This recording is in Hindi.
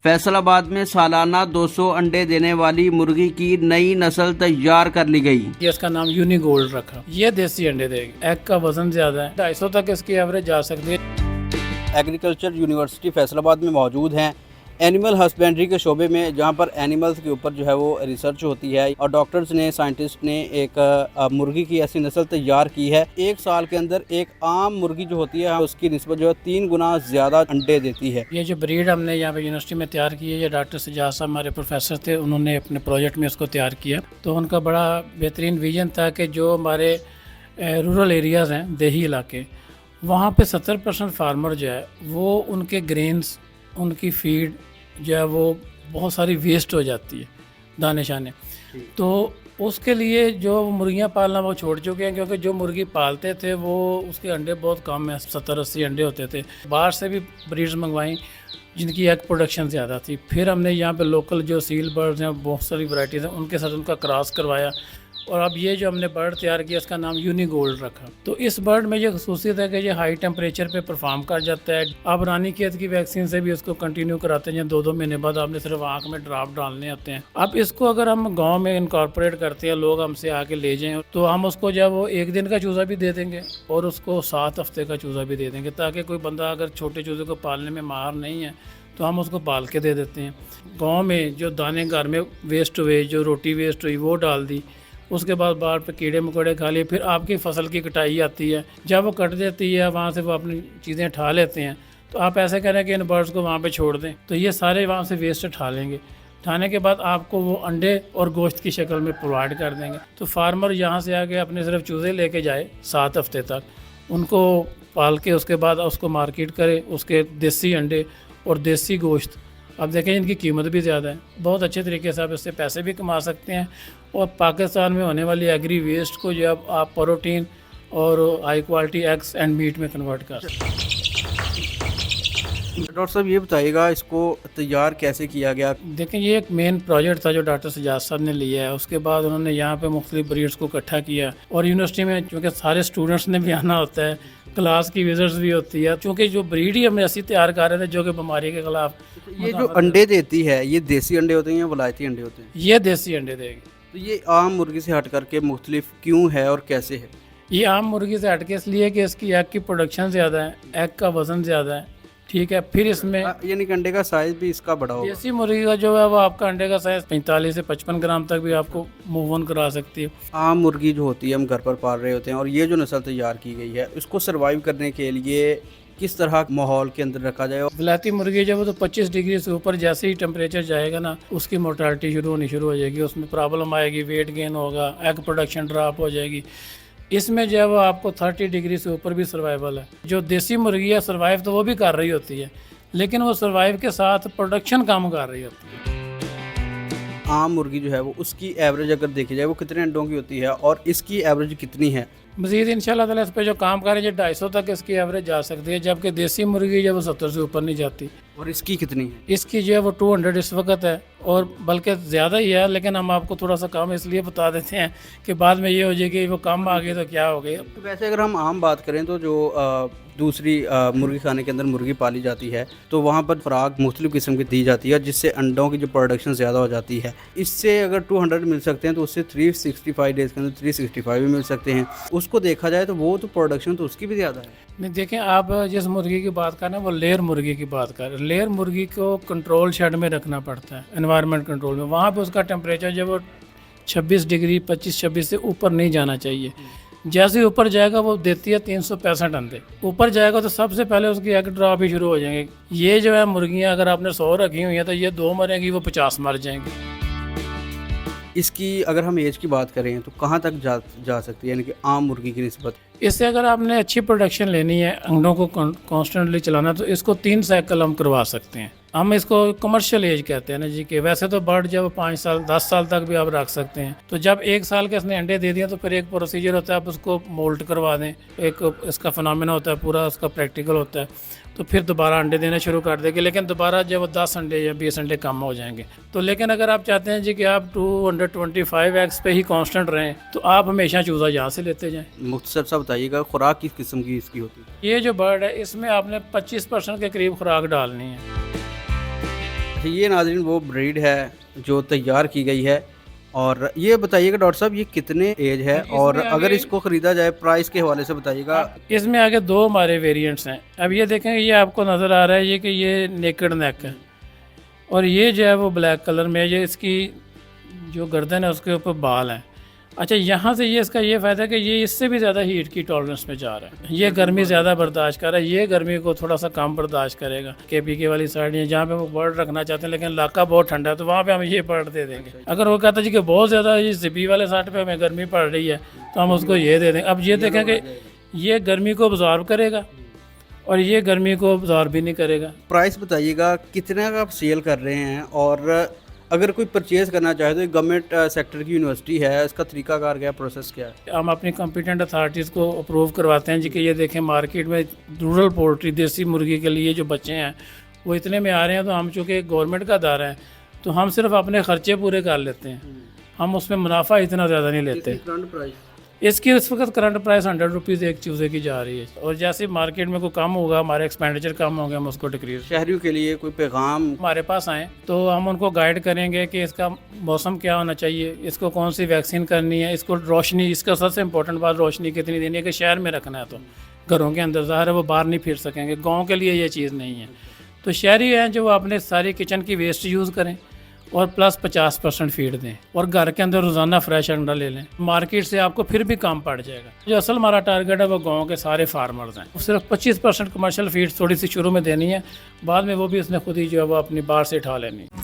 फैसलाबाद में सालाना 200 अंडे देने वाली मुर्गी की नई नस्ल तैयार कर ली गई। इसका नाम यूनिगोल्ड रखा। ये देसी अंडे देगी। एग का वजन ज्यादा है, 250 तक इसकी एवरेज जा सकती है। एग्रीकल्चर यूनिवर्सिटी फैसलाबाद में मौजूद हैं एनिमल हस्बेंड्री के शोबे में, जहां पर एनिमल्स के ऊपर जो है वो रिसर्च होती है और डॉक्टर्स ने, साइंटिस्ट ने एक मुर्गी की ऐसी नस्ल तैयार की है। एक साल के अंदर एक आम मुर्गी जो होती है उसकी निस्बत जो है 3 गुना ज़्यादा अंडे देती है। ये जो ब्रीड हमने यहाँ पे यूनिवर्सिटी में तैयार की है, ये डॉक्टर सजाद साहब हमारे प्रोफेसर थे, उन्होंने अपने प्रोजेक्ट में इसको तैयार किया। तो उनका बड़ा बेहतरीन विजन था कि जो हमारे रूरल एरियाज़ हैं, देही इलाके, वहाँ पे 70% फार्मर जो है वो उनके ग्रेन्स, उनकी फीड जो है वो बहुत सारी वेस्ट हो जाती है, दाने शाने। तो उसके लिए जो मुर्गियाँ पालना वो छोड़ चुके हैं, क्योंकि जो मुर्गी पालते थे वो उसके अंडे बहुत कम है, 70-80 अंडे होते थे। बाहर से भी ब्रीड्स मंगवाई जिनकी एग प्रोडक्शन ज़्यादा थी। फिर हमने यहाँ पे लोकल जो सील बर्ड्स हैं, बहुत सारी वैरायटीज़ हैं, उनके साथ उनका क्रॉस करवाया और अब ये जो हमने बर्ड तैयार किया इसका नाम यूनिगोल्ड रखा। तो इस बर्ड में ये खसूसियत है कि ये हाई टेम्परेचर पे परफॉर्म कर जाता है। अब रानीखेत की वैक्सीन से भी उसको कंटिन्यू कराते हैं, 2-2 महीने बाद आपने सिर्फ आँख में ड्रॉप डालने आते हैं। अब इसको अगर हम गाँव में इनकॉर्पोरेट करते हैं, लोग हमसे आके ले जाएँ, तो हम उसको जब वो 1 दिन का चूज़ा भी दे देंगे और उसको 7 हफ्ते का चूज़ा भी दे देंगे, ताकि कोई बंदा अगर छोटे चूज़े को पालने में माहिर नहीं है तो हम उसको पाल के दे देते हैं। गाँव में जो दाने घर में वेस्ट हुए, जो रोटी वेस्ट हुई वो डाल दी, उसके बाद बाहर पे कीड़े मकोड़े खा लिए। फिर आपकी फसल की कटाई आती है, जब वो कट देती है वहाँ से वो अपनी चीज़ें उठा लेते हैं। तो आप ऐसे करें कि इन बर्ड्स को वहाँ पे छोड़ दें, तो ये सारे वहाँ से वेस्ट उठा लेंगे। उठाने के बाद आपको वो अंडे और गोश्त की शक्ल में प्रोवाइड कर देंगे। तो फार्मर यहाँ से आके अपने सिर्फ चूज़े लेके जाए 7 हफ्ते तक, उनको पाल के उसके बाद उसको मार्केट करे, उसके देसी अंडे और देसी गोश्त। अब देखें इनकी कीमत भी ज़्यादा है, बहुत अच्छे तरीके से आप इससे पैसे भी कमा सकते हैं और पाकिस्तान में होने वाली एग्री वेस्ट को जो आप प्रोटीन और high quality eggs and meat में कन्वर्ट कर सकते हैं। डॉक्टर साहब ये बताइएगा इसको तैयार कैसे किया गया? देखें ये एक मेन प्रोजेक्ट था जो डॉक्टर सजाद साहब ने लिया है। उसके बाद उन्होंने यहाँ पे मुख्तलिफ ब्रीड्स को इकट्ठा किया और यूनिवर्सिटी में चूँकि सारे स्टूडेंट्स ने भी आना होता है, क्लास की विजिट्स भी होती है, क्योंकि जो ब्रीड ही हम ऐसी तैयार कर रहे थे जो कि बीमारी के खिलाफ। ये जो अंडे देती है ये देसी अंडे होते हैं या वलायती अंडे होते हैं? ये देसी अंडे देगी। तो ये आम मुर्गी से हट करके मुख्तलिफ क्यों है और कैसे है? ये आम मुर्गी से हटके इसलिए कि इसकी एग की प्रोडक्शन ज़्यादा है, एग का वज़न ज़्यादा है, ठीक है। फिर इसमें यानी कि अंडे का साइज़ भी इसका बड़ा होगा। देसी मुर्गी का जो है वो आपका अंडे का साइज़ 45 से 55 ग्राम तक भी आपको मूव ऑन करा सकती है। आम मुर्गी जो होती है हम घर पर पाल रहे होते हैं और ये जो नस्ल तैयार की गई है उसको सर्वाइव करने के लिए किस तरह माहौल के अंदर रखा जाए? विलायती मुर्गी जब वो तो 25 डिग्री से ऊपर जैसे ही टेम्परेचर जाएगा ना, उसकी मोर्टालिटी शुरू होनी शुरू हो जाएगी, उसमें प्रॉब्लम आएगी, वेट गेन होगा, एग प्रोडक्शन ड्रॉप हो जाएगी। इसमें जो है वो आपको 30 डिग्री से ऊपर भी सर्वाइवल है। जो देसी मुर्गी है सर्वाइव तो वो भी कर रही होती है, लेकिन वो सर्वाइव के साथ प्रोडक्शन कम कर रही होती है। आम मुर्गी जो है वो उसकी एवरेज अगर देखी जाए वो कितने अंडों की होती है और इसकी एवरेज कितनी है? मज़ीद इंशाल्लाह ताला इस पर जो काम करें 250 तक इसकी एवरेज जा सकती है, जबकि देसी मुर्गी जब वो 70 से ऊपर नहीं जाती। और इसकी कितनी है? इसकी जो है वो 200 इस वक्त है और बल्कि ज़्यादा ही है, लेकिन हम आपको थोड़ा सा कम इसलिए बता देते हैं कि बाद में ये हो जाए कि वो कम आ गई तो क्या हो गई। तो वैसे अगर हम आम बात करें तो जो दूसरी मुर्गी खाने के अंदर मुर्गी पाली जाती है तो वहाँ पर खुराक मुख्तलिफ किस्म की दी जाती है जिससे अंडों की जो प्रोडक्शन ज़्यादा हो जाती है। इससे अगर 200 मिल सकते हैं तो उससे 365 डेज़ के अंदर 365 भी मिल सकते हैं। उसको देखा जाए तो वो तो प्रोडक्शन तो उसकी भी ज़्यादा है। नहीं देखें, आप जिस मुर्गी की बात कर रहे हैं वो लेयर मुर्गी की बात कर रहे हैं। लेयर मुर्गी को कंट्रोल शेड में रखना पड़ता है, एनवायरनमेंट कंट्रोल में। वहाँ पे उसका टेम्परेचर जब वो 26 डिग्री 25-26 से ऊपर नहीं जाना चाहिए। जैसे ही ऊपर जाएगा वो देती है 365 अंडे। ऊपर जाएगा तो सबसे पहले उसकी एग ड्रॉप ही शुरू हो जाएंगे। ये जो है मुर्गियाँ अगर आपने 100 रखी हुई हैं तो ये 2 मरेंगी, वो 50 मर जाएंगी। इसकी अगर हम एज की बात करें तो कहाँ तक जा सकती है, यानी कि आम मुर्गी की निस्बत? इससे अगर आपने अच्छी प्रोडक्शन लेनी है, अंडों को कॉन्स्टेंटली चलाना, तो इसको 3 साइकिल हम करवा सकते हैं। हम इसको कमर्शियल एज कहते हैं ना जी, कि वैसे तो बर्ड जब 5 साल 10 साल तक भी आप रख सकते हैं, तो जब 1 साल के इसने अंडे दे दिए तो फिर एक प्रोसीजर होता है, आप उसको मोल्ट करवा दें, एक इसका फिनोमेना होता है, पूरा उसका प्रैक्टिकल होता है, तो फिर दोबारा अंडे देना शुरू कर देंगे। लेकिन दोबारा जब 10 अंडे या 20 अंडे कम हो जाएंगे तो, लेकिन अगर आप चाहते हैं जी कि आप 225 एग्स पे ही कांस्टेंट रहें, तो आप हमेशा चूज़ा यहाँ से लेते जाएं। मुख्तसर सा बताइएगा, खुराक किस किस्म की इसकी होती है? ये जो बर्ड है इसमें आपने 25% के करीब खुराक डालनी है। ये नाज़रीन वो ब्रीड है जो तैयार की गई है। और ये बताइएगा डॉक्टर साहब, ये कितने एज है और अगर इसको ख़रीदा जाए प्राइस के हवाले से बताइएगा। इसमें आगे 2 हमारे वेरिएंट्स हैं। अब ये देखें, ये आपको नज़र आ रहा है ये कि ये नेकेड नेक है, और ये जो है वो ब्लैक कलर में, ये इसकी जो गर्दन है उसके ऊपर बाल हैं। अच्छा, यहाँ से ये इसका ये फ़ायदा है कि ये इससे भी ज़्यादा हीट की टॉलरेंस में जा रहा है। ये गर्मी ज़्यादा बर्दाश्त कर रहा है, ये गर्मी को थोड़ा सा कम बर्दाश्त करेगा। KPK वाली साइड है जहाँ पे वो बर्ड रखना चाहते हैं, लेकिन इलाका बहुत ठंडा है, तो वहाँ पे हम ये बर्ड दे देंगे। अगर वो कहता है जी कि बहुत ज़्यादा ये ज़िपी वाले साइड पे हमें गर्मी पड़ रही है, तो हम उसको ये दे देंगे। अब ये देखें कि ये गर्मी को ऑब्जॉर्व करेगा और ये गर्मी को ऑब्जॉर्व भी नहीं करेगा। प्राइस बताइएगा कितने का आप सेल कर रहे हैं, और अगर कोई परचेज़ करना चाहे तो ये गवर्नमेंट सेक्टर की यूनिवर्सिटी है, इसका तरीकाकार क्या, प्रोसेस क्या है? हम अपनी कॉम्पिटेंट अथॉरिटीज़ को अप्रूव करवाते हैं जी कि ये देखें मार्केट में रूरल पोल्ट्री देसी मुर्गी के लिए जो बच्चे हैं वो इतने में आ रहे हैं, तो हम चूँकि गवर्नमेंट का अदारा है तो हम सिर्फ अपने ख़र्चे पूरे कर लेते हैं, हम उसमें मुनाफा इतना ज़्यादा नहीं लेते। इसकी इस वक्त करंट प्राइस 100 रुपीज़ एक चूज़े की जा रही है, और जैसे मार्केट में कोई कम होगा, हमारे एक्सपेंडिचर कम होंगे, हम उसको डिक्रीज। शहरियों के लिए कोई पैगाम? हमारे पास आएँ तो हम उनको गाइड करेंगे कि इसका मौसम क्या होना चाहिए, इसको कौन सी वैक्सीन करनी है, इसको रोशनी, इसका सबसे इंपॉर्टेंट बात रोशनी कितनी देनी है। कि शहर में रखना है तो घरों के अंदर, ज़ाहिर है वो बाहर नहीं फिर सकेंगे, गाँव के लिए ये चीज़ नहीं है। तो शहरी हैं जो अपने सारी किचन की वेस्ट यूज़ करें और प्लस 50% फीड दें, और घर के अंदर रोज़ाना फ्रेश अंडा ले लें। मार्केट से आपको फिर भी कम पड़ जाएगा। जो असल हमारा टारगेट है वो गांव के सारे फार्मर्स हैं। सिर्फ 25% कमर्शियल फीड थोड़ी सी शुरू में देनी है, बाद में वो भी उसने खुद ही जो है वो अपनी बाहर से उठा लेनी है।